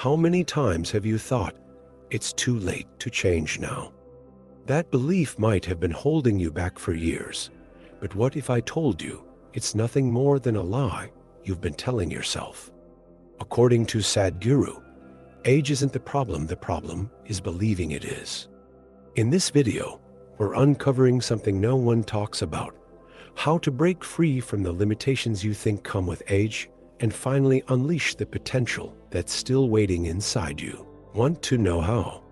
How many times have you thought, it's too late to change now? That belief might have been holding you back for years, but what if I told you it's nothing more than a lie you've been telling yourself? According to Sadhguru, age isn't the problem is believing it is. In this video, we're uncovering something no one talks about: how to break free from the limitations you think come with age and finally unleash the potential that's still waiting inside you. Want to know how?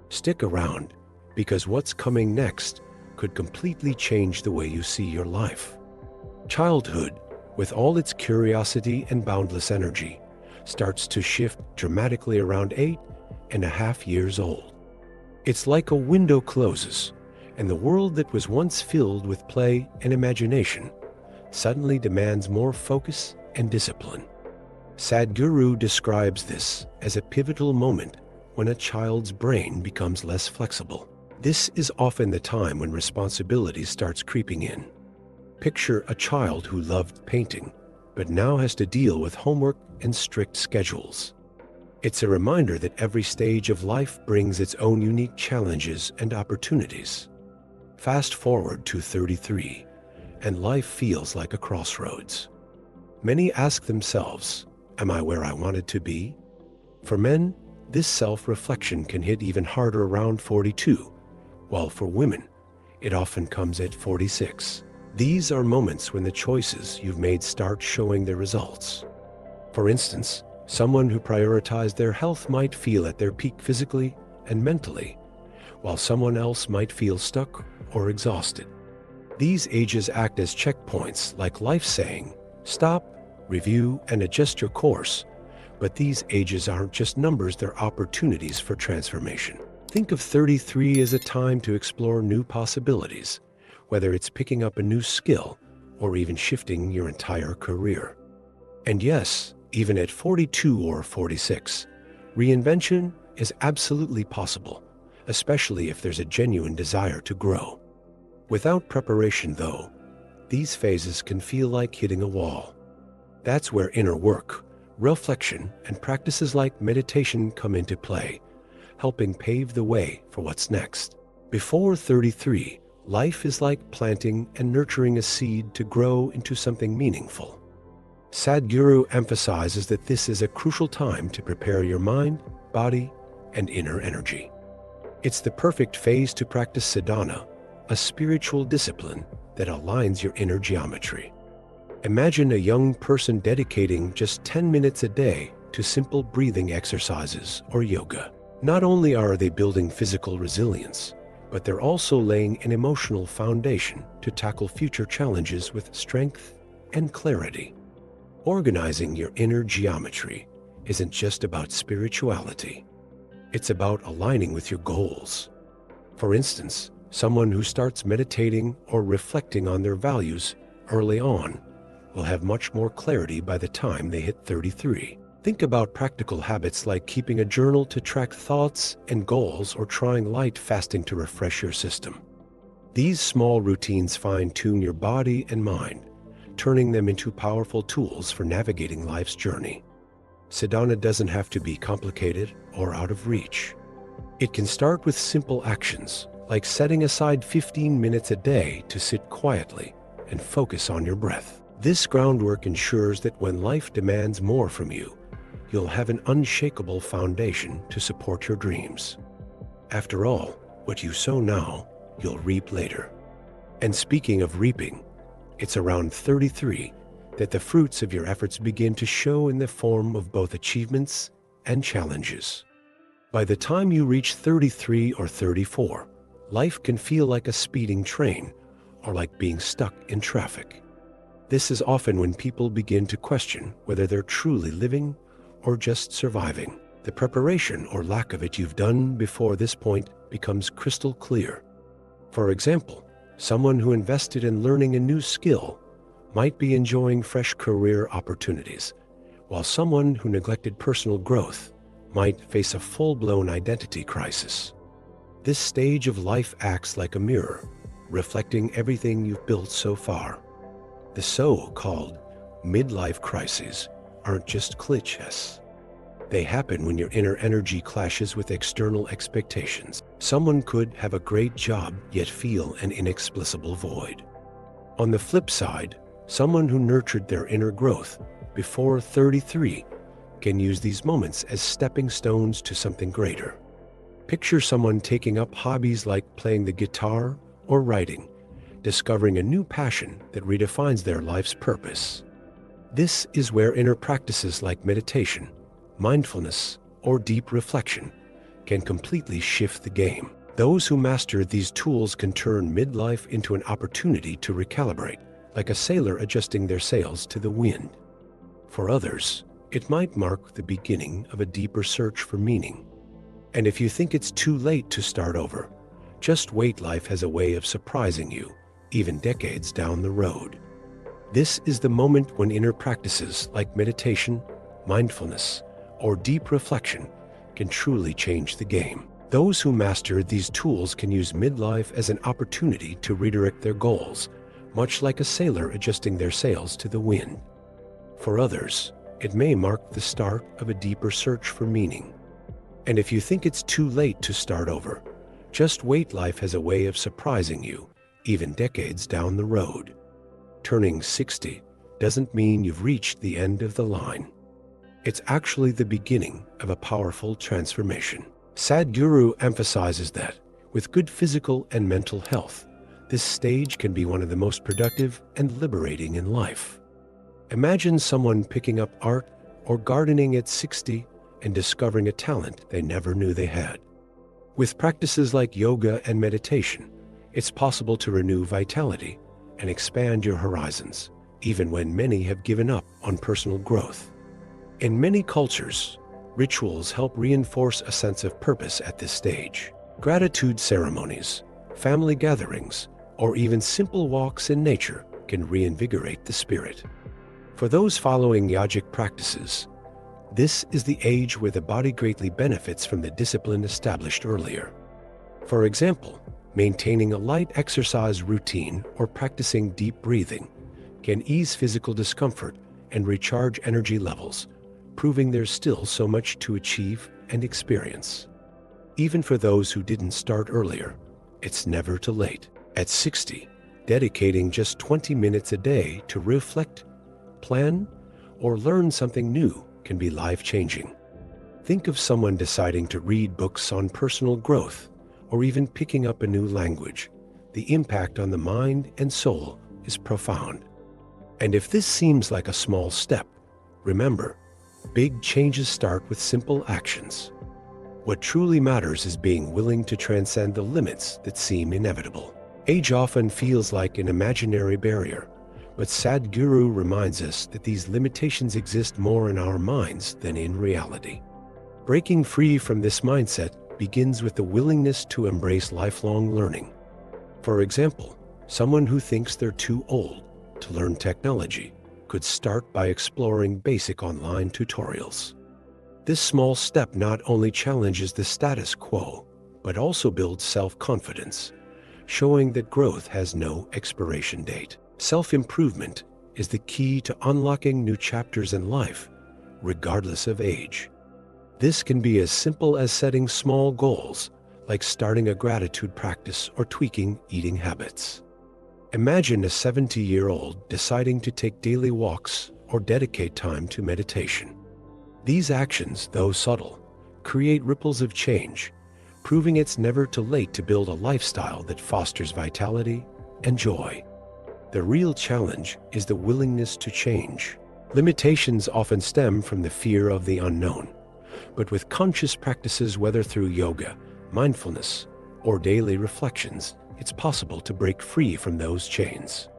Stick around, because what's coming next could completely change the way you see your life. Childhood, with all its curiosity and boundless energy, starts to shift dramatically around 8.5 years old. It's like a window closes, and the world that was once filled with play and imagination suddenly demands more focus and discipline. Sadhguru describes this as a pivotal moment when a child's brain becomes less flexible. This is often the time when responsibility starts creeping in. Picture a child who loved painting, but now has to deal with homework and strict schedules. It's a reminder that every stage of life brings its own unique challenges and opportunities. Fast forward to 33, and life feels like a crossroads. Many ask themselves, am I where I wanted to be? For men, this self-reflection can hit even harder around 42, while for women, it often comes at 46. These are moments when the choices you've made start showing their results. For instance, someone who prioritized their health might feel at their peak physically and mentally, while someone else might feel stuck or exhausted. These ages act as checkpoints, like life saying, stop, review, and adjust your course. But these ages aren't just numbers, they're opportunities for transformation. Think of 33 as a time to explore new possibilities, whether it's picking up a new skill or even shifting your entire career. And yes, even at 42 or 46, reinvention is absolutely possible, especially if there's a genuine desire to grow. Without preparation, though, these phases can feel like hitting a wall. That's where inner work, reflection, and practices like meditation come into play, helping pave the way for what's next. Before 33, life is like planting and nurturing a seed to grow into something meaningful. Sadhguru emphasizes that this is a crucial time to prepare your mind, body, and inner energy. It's the perfect phase to practice sadhana, a spiritual discipline that aligns your inner geometry. Imagine a young person dedicating just 10 minutes a day to simple breathing exercises or yoga. Not only are they building physical resilience, but they're also laying an emotional foundation to tackle future challenges with strength and clarity. Organizing your inner geometry isn't just about spirituality. It's about aligning with your goals. For instance, someone who starts meditating or reflecting on their values early on will have much more clarity by the time they hit 33. Think about practical habits like keeping a journal to track thoughts and goals, or trying light fasting to refresh your system. These small routines fine-tune your body and mind, turning them into powerful tools for navigating life's journey. Sadhana doesn't have to be complicated or out of reach. It can start with simple actions, like setting aside 15 minutes a day to sit quietly and focus on your breath. This groundwork ensures that when life demands more from you, you'll have an unshakable foundation to support your dreams. After all, what you sow now, you'll reap later. And speaking of reaping, it's around 33 that the fruits of your efforts begin to show in the form of both achievements and challenges. By the time you reach 33 or 34, life can feel like a speeding train or like being stuck in traffic. This is often when people begin to question whether they're truly living or just surviving. The preparation or lack of it you've done before this point becomes crystal clear. For example, someone who invested in learning a new skill might be enjoying fresh career opportunities, while someone who neglected personal growth might face a full-blown identity crisis. This stage of life acts like a mirror, reflecting everything you've built so far. The so-called midlife crises aren't just cliches. They happen when your inner energy clashes with external expectations. Someone could have a great job yet feel an inexplicable void. On the flip side, someone who nurtured their inner growth before 33 can use these moments as stepping stones to something greater. Picture someone taking up hobbies like playing the guitar or writing, discovering a new passion that redefines their life's purpose. This is where inner practices like meditation, mindfulness, or deep reflection can completely shift the game. Those who master these tools can turn midlife into an opportunity to recalibrate, like a sailor adjusting their sails to the wind. For others, it might mark the beginning of a deeper search for meaning. And if you think it's too late to start over, just wait. Life has a way of surprising you, even decades down the road. This is the moment when inner practices like meditation, mindfulness, or deep reflection can truly change the game. Those who master these tools can use midlife as an opportunity to redirect their goals, much like a sailor adjusting their sails to the wind. For others, it may mark the start of a deeper search for meaning. And if you think it's too late to start over, just wait. Life has a way of surprising you, even decades down the road. Turning 60 doesn't mean you've reached the end of the line. It's actually the beginning of a powerful transformation. Sadhguru emphasizes that, with good physical and mental health, this stage can be one of the most productive and liberating in life. Imagine someone picking up art or gardening at 60 and discovering a talent they never knew they had. With practices like yoga and meditation, it's possible to renew vitality and expand your horizons, even when many have given up on personal growth. In many cultures, rituals help reinforce a sense of purpose at this stage. Gratitude ceremonies, family gatherings, or even simple walks in nature can reinvigorate the spirit. For those following yogic practices, this is the age where the body greatly benefits from the discipline established earlier. For example, maintaining a light exercise routine or practicing deep breathing can ease physical discomfort and recharge energy levels, proving there's still so much to achieve and experience. Even for those who didn't start earlier, it's never too late. At 60, dedicating just 20 minutes a day to reflect, plan, or learn something new can be life-changing. Think of someone deciding to read books on personal growth or even picking up a new language. The impact on the mind and soul is profound. And if this seems like a small step, remember, big changes start with simple actions. What truly matters is being willing to transcend the limits that seem inevitable. Age often feels like an imaginary barrier, but Sadhguru reminds us that these limitations exist more in our minds than in reality. Breaking free from this mindset begins with the willingness to embrace lifelong learning. For example, someone who thinks they're too old to learn technology could start by exploring basic online tutorials. This small step not only challenges the status quo, but also builds self-confidence, showing that growth has no expiration date. Self-improvement is the key to unlocking new chapters in life, regardless of age. This can be as simple as setting small goals, like starting a gratitude practice or tweaking eating habits. Imagine a 70-year-old deciding to take daily walks or dedicate time to meditation. These actions, though subtle, create ripples of change, proving it's never too late to build a lifestyle that fosters vitality and joy. The real challenge is the willingness to change. Limitations often stem from the fear of the unknown, but with conscious practices, whether through yoga, mindfulness, or daily reflections, it's possible to break free from those chains.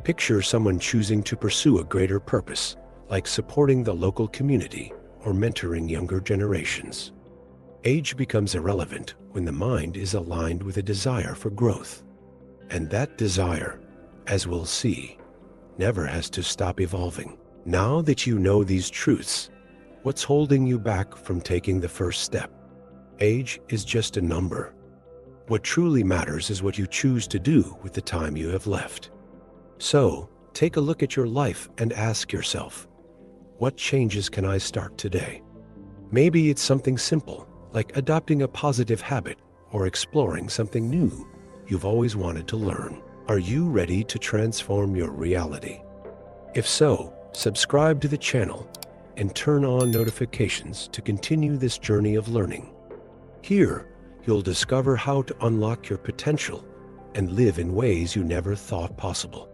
Picture someone choosing to pursue a greater purpose, like supporting the local community or mentoring younger generations. Age becomes irrelevant when the mind is aligned with a desire for growth. And that desire, as we'll see, never has to stop evolving. Now that you know these truths, what's holding you back from taking the first step? Age is just a number. What truly matters is what you choose to do with the time you have left. So, take a look at your life and ask yourself, what changes can I start today? Maybe it's something simple, like adopting a positive habit or exploring something new you've always wanted to learn. Are you ready to transform your reality? If so, subscribe to the channel and turn on notifications to continue this journey of learning. Here, you'll discover how to unlock your potential and live in ways you never thought possible.